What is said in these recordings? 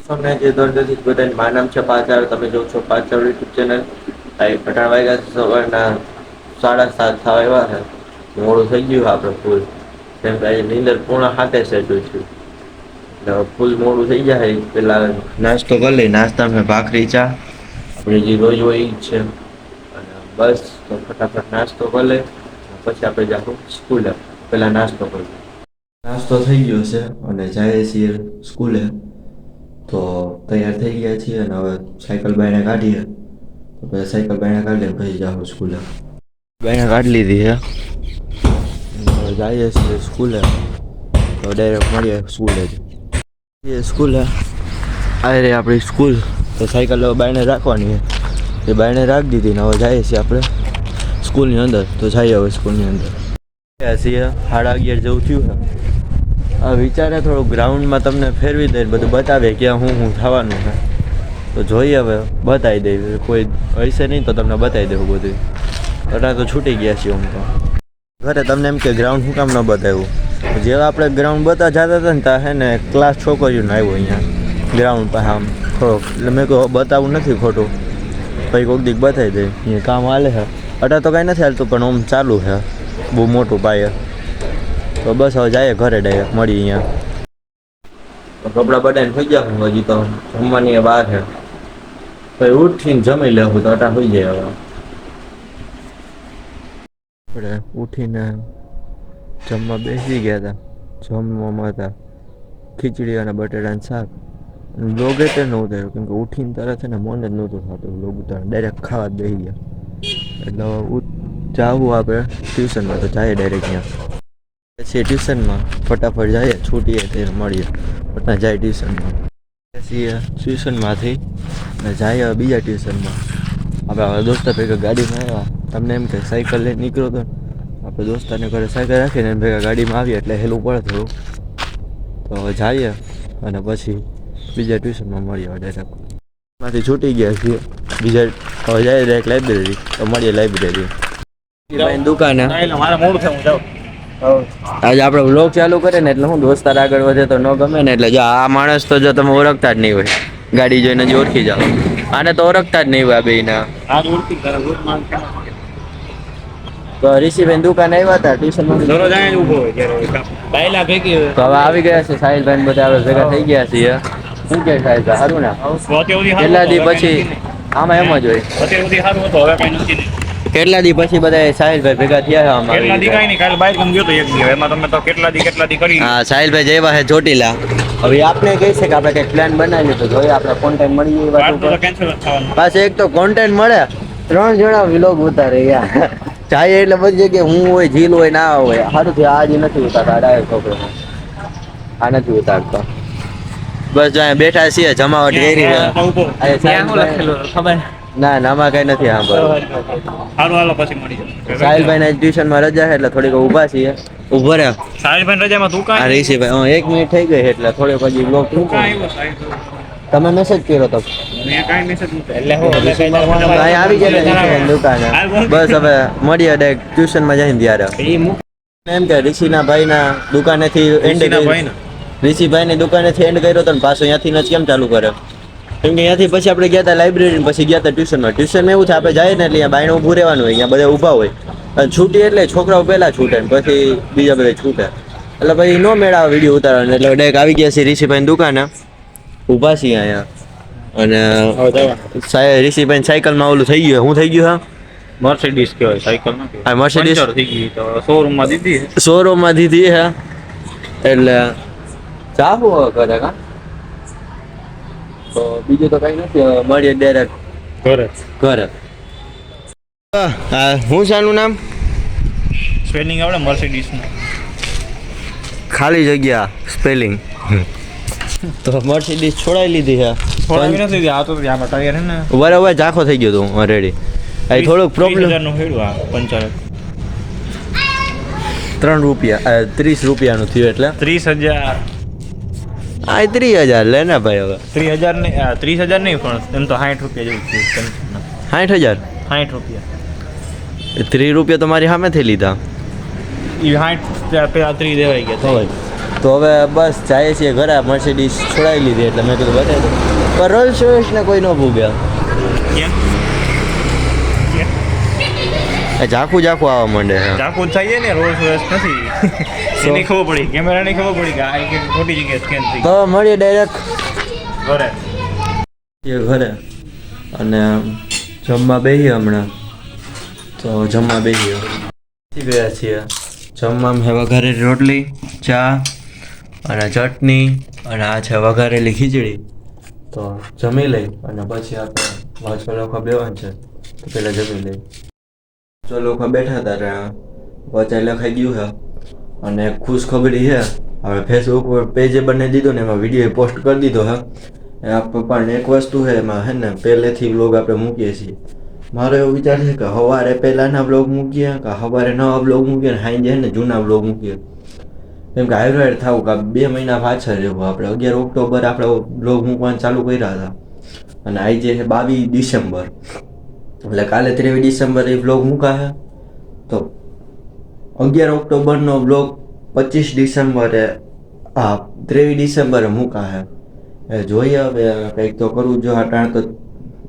તમને જે દર્દથી બધાને મા નામ છે પાચાર તમે જો છો પાચાર યુટ્યુબ ચેનલ અઢાર વાગ્યા સવારના 7:30 થવા આવ્યા છે. મોડું થઈ ગયું આપડે ફૂલ કેમ કે નીંદર પૂર્ણ હાથે છે ફૂલ મોડું થઈ જાય પેલા નાસ્તો કરી લઈ નાસ્તામાં ભાખરી ચા આપણે જે રોજ હોય એ જ છે અને બસ તો ફટાફટ નાસ્તો કરી લે પછી આપણે જાશું સ્કૂલે પેલા નાસ્તો કરી નાસ્તો થઈ ગયો છે અને જાય છીએ સ્કૂલે તો તૈયાર થઈ ગયા છીએ અને હવે સાયકલ બાયણે કાઢીએ તો પછી સાયકલ બાયણે કાઢીને પછી જાઉં સ્કૂલે બાયણે કાઢી લીધી છે જઈએ છીએ સ્કૂલે તો ડાયરેક્ટ મળીએ સ્કૂલે જ સ્કૂલે આ રે આપણી સ્કૂલ તો સાયકલ બાયણે રાખવાની છે એ બાયણે રાખી દીધી ને હવે જઈએ છીએ આપણે સ્કૂલની અંદર તો જઈએ હવે સ્કૂલની અંદર છીએ 11:30 જેવું થયું છે આ વિચારે થોડું ગ્રાઉન્ડમાં તમને ફેરવી દે બધું બતાવે ક્યાં હું થવાનું છે તો જોઈએ હવે બતાવી દઈએ કોઈ હશે નહીં તો તમને બતાવી દેવું બધું અત્યારે તો છૂટી ગયા છીએ હું તો ઘરે તમને એમ કે ગ્રાઉન્ડ શું કામ ન બતાવ્યું જેવા આપણે ગ્રાઉન્ડ બતાવવા જતા હતા ને ત્યાં હે ને ક્લાસ છોકરીઓને આવ્યો અહીંયા ગ્રાઉન્ડ પાસે આમ થોડોક એટલે મેં કહું બતાવવું નથી ખોટું પછી કોઈક દીક બતાવી દે અહીંયા કામ હાલે છે અત્યારે તો કાંઈ નથી હાલતું પણ આમ ચાલુ છે બહુ મોટું પાયે તો બસ હવે જાય ઘરે ડાયરેક્ટ મળી અહીંયા કપડાં બધાને થઈ ગયા હું હજી તો જમવાની બહાર છે પછી ઉઠીને જમી લેવું તો અટા થઈ જાય હવે આપણે ઉઠીને જમવા બેસી ગયા હતા જમવામાં હતા ખીચડી અને બટેટાનું શાક લોગે તે નહોતું થયું કેમ કે ઉઠીને તરત ને મન જ નહોતું થતું લોગ ઉતાર ડાયરેક્ટ ખાવા જ બેસી ગયા એટલે જાવું આપણે ટ્યુશનમાં તો જાય ડાયરેક્ટ ત્યાં પછી ટ્યુશનમાં ફટાફટ જઈએ છૂટીએ ત્યારે મળીએ પટના જાય ટ્યુશનમાં પછી ટ્યુશનમાંથી ને જાય બીજા ટ્યુશનમાં આપણે હવે દોસ્તો ભેગા ગાડીમાં આવ્યા તમને એમ કે સાયકલ લઈને નીકળો તો આપણે દોસ્તાને ઘરે સાયકલ રાખીને એમ ભેગા ગાડીમાં આવીએ એટલે હેલું પડે થોડું તો હવે જઈએ અને પછી બીજા ટ્યુશનમાં મળીએ ડાયરેક્ટ માંથી છૂટી ગયા છીએ બીજા હવે જાય ડાયરેક્ટ લાઇબ્રેરી તો મળીએ લાઇબ્રેરી દુકાને આજે આપણે વ્લોગ ચાલુ કરે ને એટલે હું દોસ્તાર આગળ વધે તો ન ગમે ને એટલે જો આ માણસ તો જો તમે ઓળખતા જ નહીં હોય ગાડી જોઈને જ ઓળખી જાઓ આને તો ઓળખતા જ નહીં હોય આ બેયના તો ઋષિભાઈ દુકાન આવ્યા હતા ટ્યુશનમાં તો હવે આવી ગયા છે સાહિલભાઈ બધા હવે ભેગા થઈ ગયા છીએ શું કે સાહેબ સારું ને કેટલા દી પછી આમાં એમ જ હોય કેટલા દી પછી બધા સાહિલભાઈ ભેગા થયા હા સાહિલભાઈ જેવા હે ચોટીલા હવે આપને કહી છે કે આપણે કઈક પ્લાન બનાવીએ તો જોઈએ આપણે કોન્ટેન્ટ મળી પાછું એક તો કોન્ટેન્ટ મળે 3 જણા વ્લોગ ઉતારે યાર જાય એટલે બધી જગ્યાએ હું હોય જીલ હોય ના હોય સારું થયું આજે નથી ઉતારતા ડાયરેક્ટ છોકરો આ નથી ઉતારતો બસ જો બેઠા છીએ જમાવટ કરી ખબર ના નામાં કઈ નથી સાહિલભાઈ ના ટ્યુશનમાં રજા છે એટલે થોડીક ઊભા છીએ ઉભો રહ્યા સાહિલભાઈ રજામાં તું કા ઋષિભાઈ 1 મિનિટ થઈ ગઈ એટલે થોડીક હજી બ્લોક તમે મેસેજ કર્યો તો આવી ગયા દુકાને બસ હવે મળીએ ડાયરેક્ટ ટ્યુશનમાં જઈને ત્યારે એમ કે ઋષિના ભાઈના દુકાનેથી એન્ડ ઋષિભાઈની દુકાનેથી એન્ડ કર્યો હતો ને પાછો ત્યાંથી જ કેમ ચાલુ કરે કેમ કે ત્યાંથી પછી આપણે ગયા હતા લાઇબ્રેરી પછી ગયા હતા ટ્યુશનમાં એવું થાય આપણે જાય ને એટલે અહીંયા બાયણે ઊભું રહેવાનું હોય અહીંયા બધા ઊભા હોય અને છૂટી એટલે છોકરાઓ પહેલાં છૂટે ને પછી બીજા બધા છૂટે એટલે પછી નો મેળા વિડીયો ઉતારવાનો એટલે ડાયરેક્ટ આવી ગયા છે ઋષિભાઈની દુકાને ઊભા છીએ અહીંયા અને ઋષિભાઈ સાયકલમાં ઓલું થઈ ગયું શું થઈ ગયું હા મર્સિડીઝ કહેવાય સાયકલ હા મર્સિડીઝ થઈ ગઈ તો શોરૂમમાં દીધી હે એટલે ચાહું હવે કરે કા તો બીજું તો કઈ નથી મળીએ ડાયરેક્ટ ઘરે હું શાનું નામ સ્પેલિંગ આવડે મર્સિડીઝ નું ખાલી જગ્યા સ્પેલિંગ તો મર્સિડીઝ છોડાઈ લીધી છે છોડાવી નથી આ તો આમાં ટાયર હે ને બરાબર ઝાખો થઈ ગયો તું ઓલરેડી અહીં થોડુંક પ્રોબ્લેમ 30,000 નું હેડું આ પંચર 3 રૂપિયા 30 રૂપિયાનું થયું એટલે 30,000 આ 30,000 લે ને ભાઈ હવે 30,000 નહીં 30,000 નહીં પણ એમ તો 60 રૂપિયા જેવું થયું 60,000 60 રૂપિયા 3 રૂપિયા તો મારી સામેથી લીધા એ 60 પેલા 30 દેવાઈ ગયા તો હવે બસ જાય છીએ ઘરે. મર્સિડીઝ છોડાવી લીધી એટલે મેં કીધું બતાવી દઉં. પણ રોલ્સ રોયસને કોઈ ન ભૂગ્યા. ક્યાં ઝાખું આવવા માંડે છે. ચાકુ થઈ જાય ને રોલ્સ રોયસ નથી એની ખબર પડી કેમેરાની ખબર પડી કે આ એક ખોટી જગ્યાએ સ્કેન થઈ તો મળીએ ડાયરેક્ટ ઘરે ઘરે અને જમવા બેસીએ હમણાં. તો જમવા બેસીએ ગયા છીએ. જમવામાં છે વઘારેલી રોટલી, ચા અને ચટણી અને આ છે વઘારેલી ખીચડી. તો જમી લઈ અને પછી આપણે વાંચવા લખવા બેવાનું છે. તો પહેલાં જમી લઈ. જો લોકો બેઠા હતા ત્યાં વચાઈ લખાઈ ગયું છે અને ખુશ ખબરી છે. હવે ફેસબુક પર પેજે બનાવી દીધું ને એમાં વિડીયો પોસ્ટ કરી દીધો છે. પણ એક વસ્તુ છે એમાં છે ને પહેલેથી વ્લોગ આપણે મૂકીએ છીએ. મારો એવો વિચાર છે કે સવારે પહેલાંના વ્લોગ મૂકીએ કે સવારે નવા વ્લોગ મૂકીએ ને સાંજે ને જૂના વ્લોગ મૂકીએ. કેમ કે હાઈડ થવું કે 2 મહિના પાછળ રહેવું. આપણે 11 ઓક્ટોબર આપણે વ્લોગ મૂકવાનું ચાલુ કર્યા હતા અને આજે છે 22 ડિસેમ્બર. એટલે કાલે 23 ડિસેમ્બરે વ્લોગ મૂકાશે. તો 11 ઓક્ટોબરનો વ્લોગ 25 ડિસેમ્બરે 23 ડિસેમ્બરે મૂકાશે. એ જોઈએ હવે કંઈક તો કરવું જો. અટાણ તો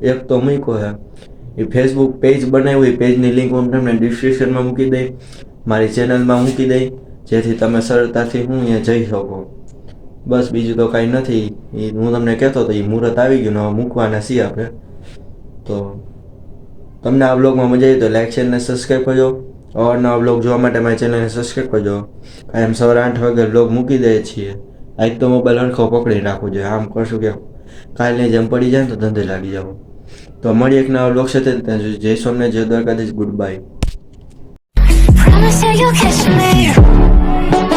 એક તો મૂક્યો છે એ ફેસબુક પેજ બનાવ્યું. એ પેજની લિંક હું તમને ડિસ્ક્રિપ્શનમાં મૂકી દઈ, મારી ચેનલમાં મૂકી દઈ, જેથી તમે સરળતાથી હું અહીંયા જઈ શકો. બસ બીજું તો કાંઈ નથી. એ હું તમને કહેતો હતો એ મુહૂર્ત આવી ગયું ને મૂકવાના છીએ આપણે. તો તમને આ બ્લોગમાં મજા આવી તો લાઈક શેર અને સબસ્ક્રાઈબ કરજો. અવારનવા બ્લોગ જોવા માટે મારી ચેનલને સબસ્ક્રાઈબ કરજો. કાયમ સવારે 8 વાગે બ્લોગ મૂકી દઈએ છીએ. આજ તો મોબાઈલ હરખો પકડી રાખવો જોઈએ. આમ કરશું કે કાલની જેમ પડી જાય ને તો ધંધે લાગી જાવ. તો મળીએ એક નવા બ્લોગ સાથે. ત્યાં સુધી જય સોમનાથ, જય Dwarkadhish, good bye. Promise you you'll catch me.